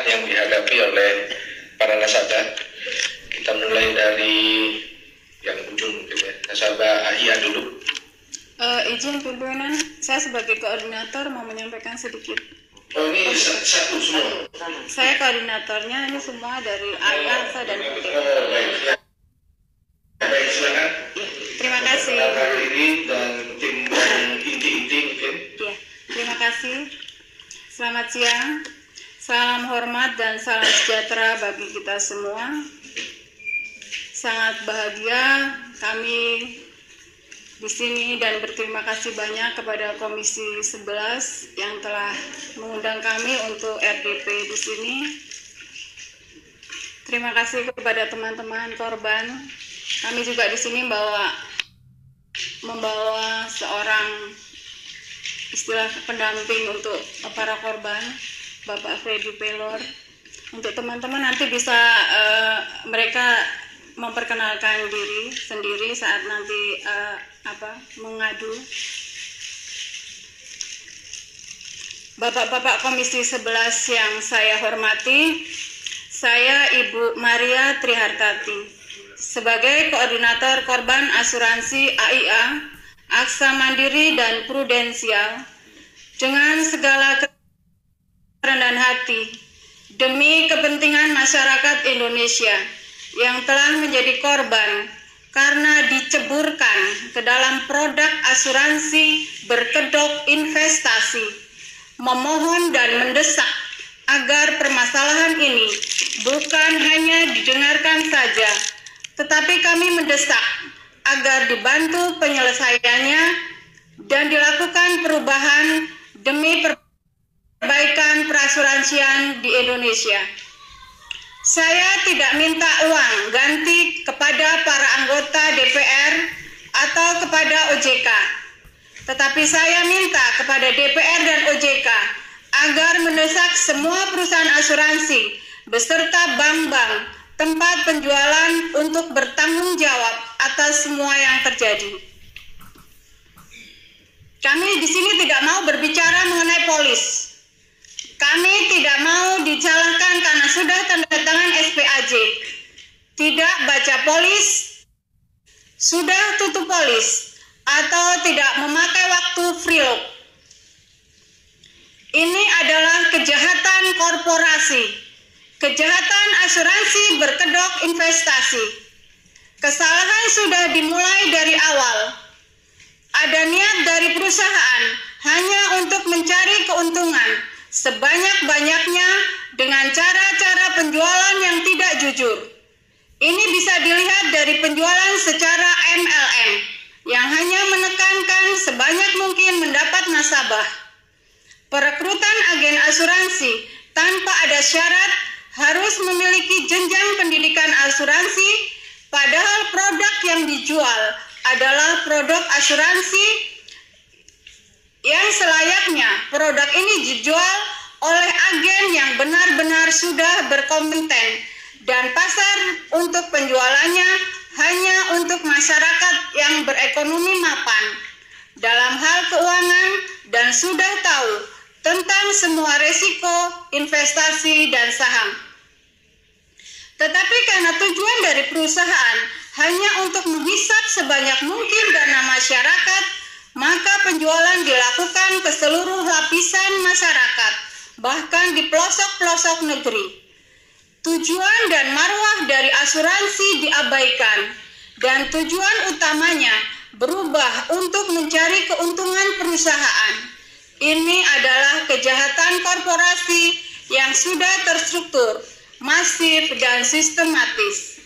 yang dihadapi oleh para nasabah. Kita mulai dari yang ujung mungkin ya, nasabah AIA dulu. Izin pimpinan, saya sebagai koordinator mau menyampaikan sedikit. Oh, ini satu semua? Saya koordinatornya, ini semua dari AIA dan baik. Ya. Baik, silakan. Ya, terima kasih. Pak Diri dan tim inti-inti mungkin. Ya, terima kasih. Selamat siang, salam hormat dan salam sejahtera bagi kita semua. Sangat bahagia kami di sini dan berterima kasih banyak kepada Komisi 11 yang telah mengundang kami untuk RDP di sini. Terima kasih kepada teman-teman korban. Kami juga di sini membawa seorang istilah pendamping untuk para korban, Bapak Freddy Pelor. Untuk teman-teman nanti bisa mereka memperkenalkan diri sendiri saat nanti mengadu. Bapak-bapak Komisi 11 yang saya hormati, saya Ibu Maria Trihartati sebagai koordinator korban asuransi AIA, Aksa Mandiri dan Prudensial, dengan segala kerendahan hati demi kepentingan masyarakat Indonesia yang telah menjadi korban karena diceburkan ke dalam produk asuransi berkedok investasi, memohon dan mendesak agar permasalahan ini bukan hanya didengarkan saja, tetapi kami mendesak agar dibantu penyelesaiannya dan dilakukan perubahan demi perbaikan perasuransian di Indonesia. Saya tidak minta uang ganti kepada para anggota DPR atau kepada OJK, tetapi saya minta kepada DPR dan OJK agar mendesak semua perusahaan asuransi beserta bank-bank tempat penjualan untuk bertanggung jawab atas semua yang terjadi. Kami di sini tidak mau berbicara mengenai polis. Kami tidak mau disalahkan karena sudah tanda tangan SPAJ, tidak baca polis, sudah tutup polis, atau tidak memakai waktu free look. Ini adalah kejahatan korporasi, kejahatan asuransi berkedok investasi. Kesalahan sudah dimulai dari awal. Ada niat dari perusahaan hanya untuk mencari keuntungan sebanyak-banyaknya dengan cara-cara penjualan yang tidak jujur. Ini bisa dilihat dari penjualan secara MLM yang hanya menekankan sebanyak mungkin mendapat nasabah. Perekrutan agen asuransi tanpa ada syarat harus memiliki jenjang pendidikan asuransi, padahal produk yang dijual adalah produk asuransi yang selayaknya produk ini dijual oleh agen yang benar-benar sudah berkompeten dan pasar untuk penjualannya hanya untuk masyarakat yang berekonomi mapan dalam hal keuangan dan sudah tahu tentang semua resiko investasi dan saham. Tetapi karena tujuan dari perusahaan hanya untuk menghisap sebanyak mungkin dana masyarakat, maka penjualan dilakukan ke seluruh lapisan masyarakat, bahkan di pelosok-pelosok negeri. Tujuan dan marwah dari asuransi diabaikan, dan tujuan utamanya berubah untuk mencari keuntungan perusahaan. Ini adalah kejahatan korporasi yang sudah terstruktur, masif, dan sistematis.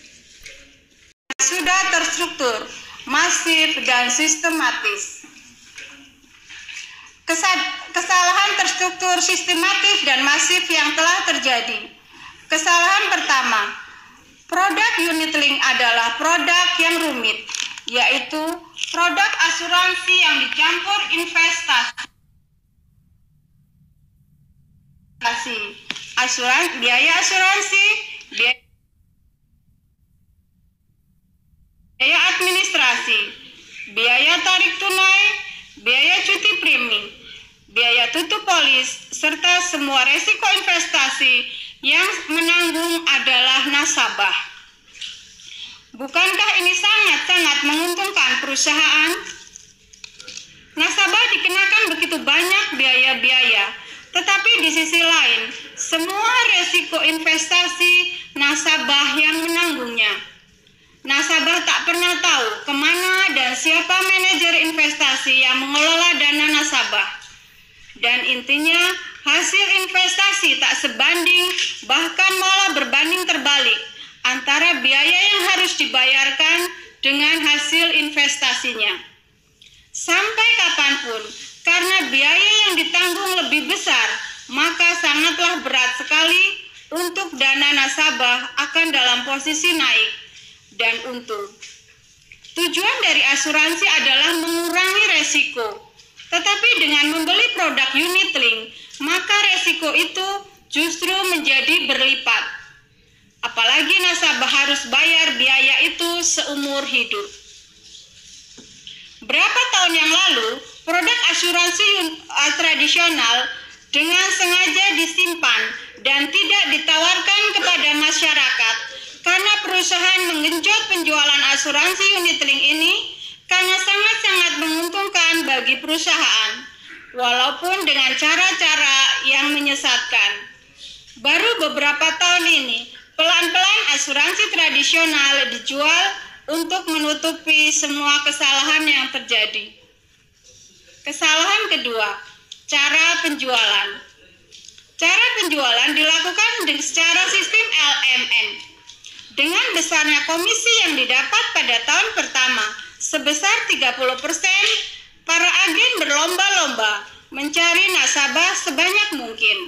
Kesalahan terstruktur, sistematis, dan masif yang telah terjadi. Kesalahan pertama, produk unit link adalah produk yang rumit, yaitu produk asuransi yang dicampur investasi. Biaya asuransi, biaya administrasi, biaya tarik tunai, biaya cuti premi, biaya tutup polis, serta semua resiko investasi yang menanggung adalah nasabah. Bukankah ini sangat-sangat menguntungkan perusahaan? Nasabah dikenakan begitu banyak biaya-biaya, tetapi di sisi lain, semua resiko investasi nasabah yang menanggungnya. Nasabah tak pernah tahu kemana dan siapa manajer investasi yang mengelola dana nasabah. Dan intinya, hasil investasi tak sebanding, bahkan malah berbanding terbalik antara biaya yang harus dibayarkan dengan hasil investasinya. Sampai kapanpun, karena biaya yang ditanggung lebih besar, maka sangatlah berat sekali untuk dana nasabah akan dalam posisi naik dan untung. Tujuan dari asuransi adalah mengurangi resiko, tetapi dengan membeli produk unit link, maka resiko itu justru menjadi berlipat. Apalagi nasabah harus bayar biaya itu seumur hidup. Berapa tahun yang lalu, produk asuransi tradisional dengan sengaja disimpan dan tidak ditawarkan kepada masyarakat karena perusahaan menggenjot penjualan asuransi unit link ini karena sangat-sangat menguntungkan bagi perusahaan, walaupun dengan cara-cara yang menyesatkan. Baru beberapa tahun ini, pelan-pelan asuransi tradisional dijual untuk menutupi semua kesalahan yang terjadi. Kesalahan kedua, cara penjualan. Cara penjualan dilakukan secara sistem LMN. Dengan besarnya komisi yang didapat pada tahun pertama sebesar 30%, para agen berlomba-lomba mencari nasabah sebanyak mungkin.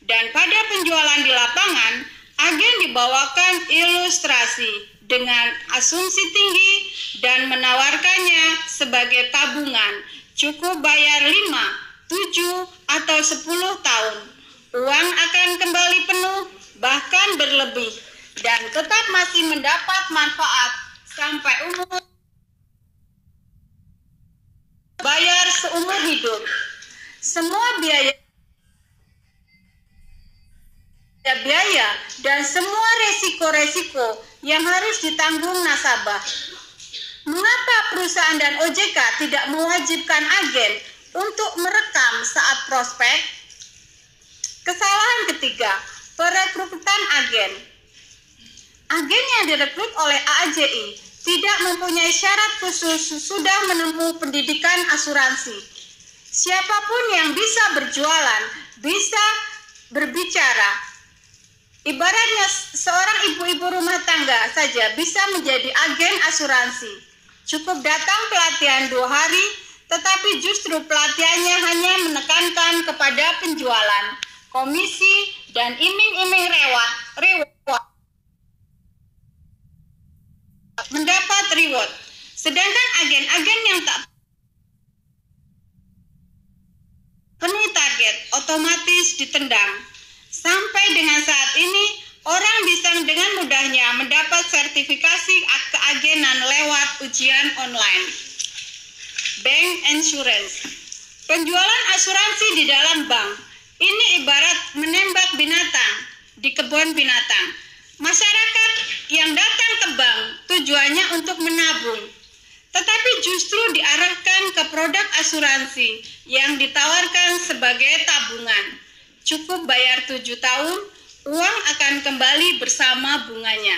Dan pada penjualan di lapangan, agen dibawakan ilustrasi dengan asumsi tinggi dan menawarkannya sebagai tabungan. Cukup bayar 5, 7, atau 10 tahun. Uang akan kembali penuh, bahkan berlebih, dan tetap masih mendapat manfaat sampai umur bayar seumur hidup. Semua biaya dan semua resiko-resiko yang harus ditanggung nasabah. Mengapa perusahaan dan OJK tidak mewajibkan agen untuk merekam saat prospek? Kesalahan ketiga, perekrutan agen. Agen yang direkrut oleh AAJI tidak mempunyai syarat khusus sudah menempuh pendidikan asuransi. Siapapun yang bisa berjualan, bisa berbicara. Ibaratnya seorang ibu-ibu rumah tangga saja bisa menjadi agen asuransi. Cukup datang pelatihan 2 hari, tetapi justru pelatihannya hanya menekankan kepada penjualan, komisi, dan iming-iming reward mendapat reward. Sedangkan agen-agen yang tak penuhi target otomatis ditendang. Sampai dengan saat ini, orang bisa dengan mudahnya mendapat sertifikasi keagenan lewat ujian online. Bank insurance. Penjualan asuransi di dalam bank. Ini ibarat menembak binatang di kebun binatang. Masyarakat yang datang ke bank tujuannya untuk menabung, tetapi justru diarahkan ke produk asuransi yang ditawarkan sebagai tabungan. Cukup bayar 7 tahun, uang akan kembali bersama bunganya.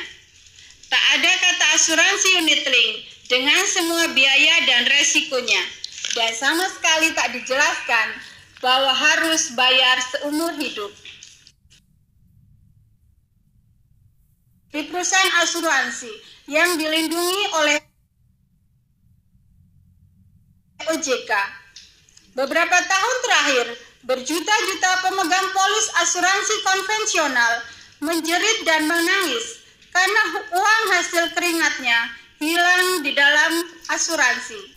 Tak ada kata asuransi unit link dengan semua biaya dan resikonya, dan sama sekali tak dijelaskan bahwa harus bayar seumur hidup. Di perusahaan asuransi yang dilindungi oleh OJK, beberapa tahun terakhir, berjuta-juta pemegang polis asuransi konvensional menjerit dan menangis karena uang hasil keringatnya hilang di dalam asuransi.